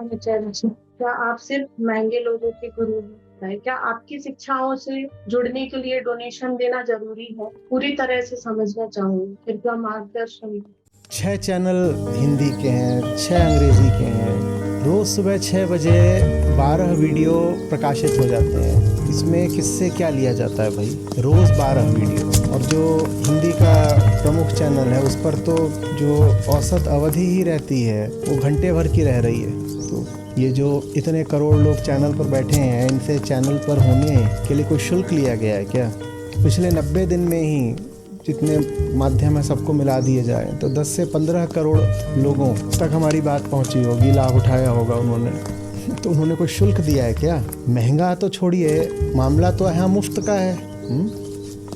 में चैन से। क्या आप सिर्फ महंगे लोगों के गुरु हैं? क्या आपकी शिक्षाओं से जुड़ने के लिए डोनेशन देना ज़रूरी है? पूरी तरह से समझना चाहूँगी, कृपया मार्गदर्शन। 6 चैनल हिंदी के हैं, 6 अंग्रेज़ी के हैं। रोज़ सुबह 6 बजे 12 वीडियो प्रकाशित हो जाते हैं। इसमें किससे क्या लिया जाता है भाई? रोज़ 12 वीडियो। और जो हिंदी का प्रमुख चैनल है उस पर तो जो औसत अवधि ही रहती है वो घंटे भर की रह रही है। तो ये जो इतने करोड़ लोग चैनल पर बैठे हैं, इनसे चैनल पर होने के लिए कोई शुल्क लिया गया है क्या? पिछले 90 दिन में ही जितने माध्यम है सबको मिला दिए जाए तो 10 से 15 करोड़ लोगों तक हमारी बात पहुंची होगी, लाभ उठाया होगा उन्होंने। तो उन्होंने कोई शुल्क दिया है क्या? महंगा तो छोड़िए, मामला तो यहाँ मुफ्त का है।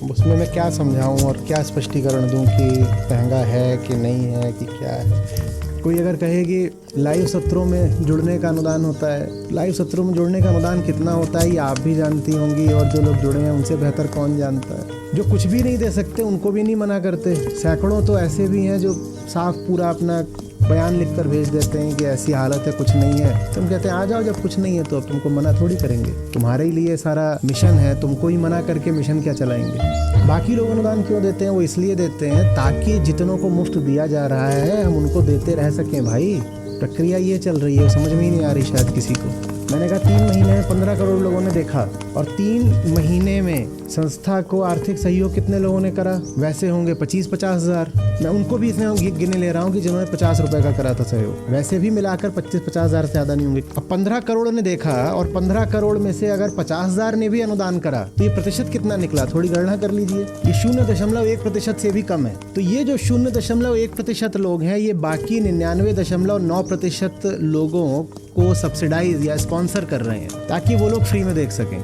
उसमें मैं क्या समझाऊं और क्या स्पष्टीकरण दूं कि महंगा है कि नहीं है कि क्या है। कोई अगर कहे कि लाइव सत्रों में जुड़ने का अनुदान होता है, लाइव सत्रों में जुड़ने का अनुदान कितना होता है ये आप भी जानती होंगी और जो लोग जुड़े हैं उनसे बेहतर कौन जानता है। जो कुछ भी नहीं दे सकते उनको भी नहीं मना करते। सैकड़ों तो ऐसे भी हैं जो साफ पूरा अपना बयान लिख कर भेज देते हैं कि ऐसी हालत है, कुछ नहीं है। तुम कहते हैं आ जाओ, जब कुछ नहीं है तो अब तुमको मना थोड़ी करेंगे। तुम्हारे लिए सारा मिशन है, तुमको ही मना करके मिशन क्या चलाएंगे। बाकी लोग अनुदान क्यों देते हैं? वो इसलिए देते हैं ताकि जितनों को मुफ्त दिया जा रहा है हम उनको देते रह सकें। भाई प्रक्रिया ये चल रही है, समझ में ही नहीं आ रही शायद किसी को। मैंने कहा 3 महीने में 15 करोड़ लोगों ने देखा और 3 महीने में संस्था को आर्थिक सहयोग कितने लोगों ने करा? वैसे होंगे 25-50 हज़ार। मैं उनको भी इसमें गिने ले रहा हूँ कि जिन्होंने 50 रुपए का करा था सहयोग। वैसे भी मिलाकर 25-50 हज़ार से ज़्यादा नहीं होंगे। अब 15 करोड़ ने देखा और 15 करोड़ में से अगर 50 हज़ार ने भी अनुदान करा तो ये प्रतिशत कितना निकला? थोड़ी गणना कर लीजिए। ये 0.1% से भी कम है। तो ये जो 0.1% लोग हैं ये बाकी 99.9% लोगों को सब्सिडाइज या स्पॉन्सर कर रहे हैं ताकि वो लोग फ्री में देख सकें।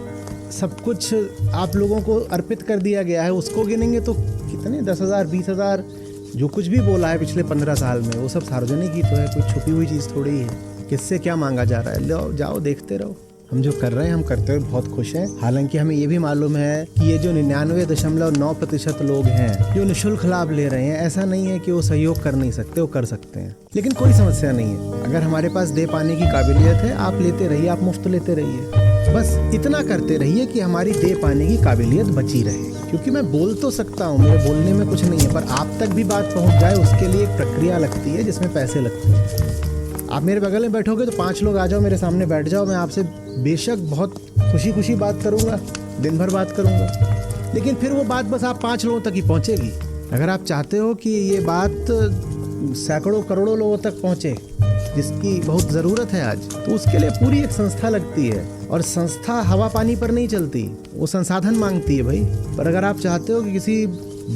सब कुछ आप लोगों को अर्पित कर दिया गया है। उसको गिनेंगे तो कितने 10,000 20,000 जो कुछ भी बोला है पिछले 15 साल में वो सब सार्वजनिक ही तो है, कोई छुपी हुई चीज़ थोड़ी ही है। किससे क्या मांगा जा रहा है? लो जाओ देखते रहो। हम जो कर रहे हैं हम करते हुए बहुत खुश हैं। हालांकि हमें ये भी मालूम है कि ये जो 99.9% लोग हैं जो निःशुल्क लाभ ले रहे हैं, ऐसा नहीं है कि वो सहयोग कर नहीं सकते, वो कर सकते हैं। लेकिन कोई समस्या नहीं है। अगर हमारे पास दे पाने की काबिलियत है, आप लेते रहिए, आप मुफ्त लेते रहिए। बस इतना करते रहिए कि हमारी दे पाने की काबिलियत बची रहे। क्योंकि मैं बोल तो सकता हूँ, मेरे बोलने में कुछ नहीं है, पर आप तक भी बात पहुँच जाए उसके लिए एक प्रक्रिया लगती है जिसमें पैसे लगते हैं। आप मेरे बगल में बैठोगे तो 5 लोग आ जाओ, मेरे सामने बैठ जाओ, मैं आपसे बेशक बहुत खुशी बात करूँगा, दिन भर बात करूँगा, लेकिन फिर वो बात बस आप 5 लोगों तक ही पहुँचेगी। अगर आप चाहते हो कि ये बात सैकड़ों करोड़ों लोगों तक पहुँचे जिसकी बहुत ज़रूरत है आज, तो उसके लिए पूरी एक संस्था लगती है। और संस्था हवा पानी पर नहीं चलती, वो संसाधन मांगती है भाई। पर अगर आप चाहते हो कि किसी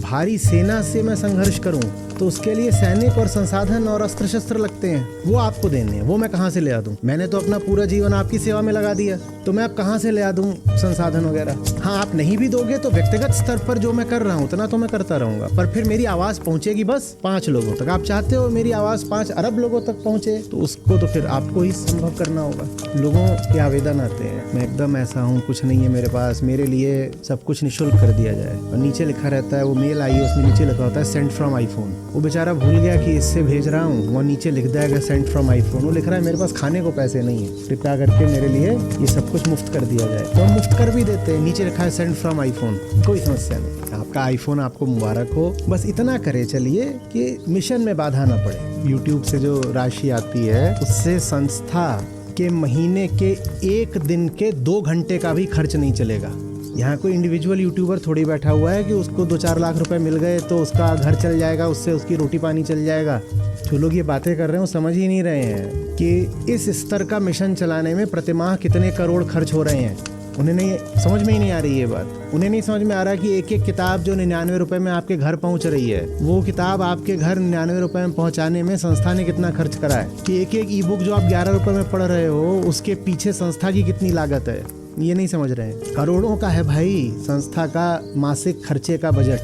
भारी सेना से मैं संघर्ष करूं तो उसके लिए सैनिक और संसाधन और अस्त्र शस्त्र लगते हैं, वो आपको देने हैं। वो मैं कहाँ से ले आ दूं? मैंने तो अपना पूरा जीवन आपकी सेवा में लगा दिया, तो मैं अब कहाँ से ले आ दूं संसाधन वगैरह? हाँ, आप नहीं भी दोगे तो व्यक्तिगत स्तर पर जो मैं कर रहा हूँ उतना तो मैं करता रहूंगा, पर फिर मेरी आवाज़ पहुँचेगी बस 5 लोगों तक। आप चाहते हो मेरी आवाज़ 5 अरब लोगों तक पहुँचे तो उसको तो फिर आपको ही संभव करना होगा। लोगों के आवेदन आते हैं, मैं एकदम ऐसा हूँ, कुछ नहीं है मेरे पास, मेरे लिए सब कुछ निःशुल्क कर दिया जाए। और नीचे लिखा रहता है, वो मेल आई है उसमें नीचे लिखा होता है सेंड फ्रॉम आईफोन। वो बेचारा भूल गया कि इससे भेज रहा हूँ, वो नीचे लिख देगा सेंड फ्रॉम आईफोन। वो लिख रहा है मेरे पास खाने को पैसे नहीं है, कृपया करके मेरे लिए ये सब कुछ मुफ्त कर दिया जाए। तो हम मुफ्त कर भी देते हैं, नीचे लिखा है सेंड फ्रॉम आईफोन, कोई समस्या नहीं। आपका आईफोन आपको मुबारक हो। बस इतना करे चलिए कि मिशन में बाधा ना पड़े। यूट्यूब से जो राशि आती है उससे संस्था के महीने के 1 दिन के 2 घंटे का भी खर्च नहीं चलेगा। यहाँ कोई इंडिविजुअल यूट्यूबर थोड़ी बैठा हुआ है कि उसको 2-4 लाख रुपए मिल गए तो उसका घर चल जाएगा, उससे उसकी रोटी पानी चल जाएगा। जो लोग ये बातें कर रहे हैं वो समझ ही नहीं रहे हैं कि इस स्तर का मिशन चलाने में प्रतिमाह कितने करोड़ खर्च हो रहे हैं। उन्हें नहीं समझ में ही नहीं आ रही ये बात। उन्हें नहीं समझ में आ रहा कि एक एक किताब जो 99 रुपए में आपके घर पहुंच रही है, वो किताब आपके घर 99 रुपए में पहुंचाने में संस्था ने कितना खर्च करा है। कि एक एक ई बुक जो आप 11 रुपए में पढ़ रहे हो उसके पीछे संस्था की कितनी लागत है, ये नहीं समझ रहे हैं। करोड़ों का है भाई संस्था का मासिक खर्चे का बजट।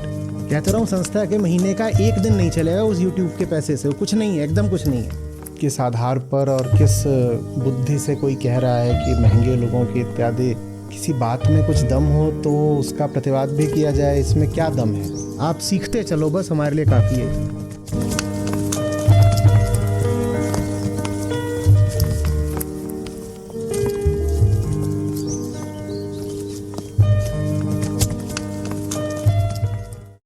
कहते रहा हूँ, संस्था के महीने का 1 दिन नहीं चलेगा उस यूट्यूब के पैसे से। कुछ नहीं है, एकदम कुछ नहीं है। किस आधार पर और किस बुद्धि से कोई कह रहा है कि महंगे लोगों के इत्यादि? किसी बात में कुछ दम हो तो उसका प्रतिवाद भी किया जाए, इसमें क्या दम है? आप सीखते चलो, बस हमारे लिए काफ़ी है।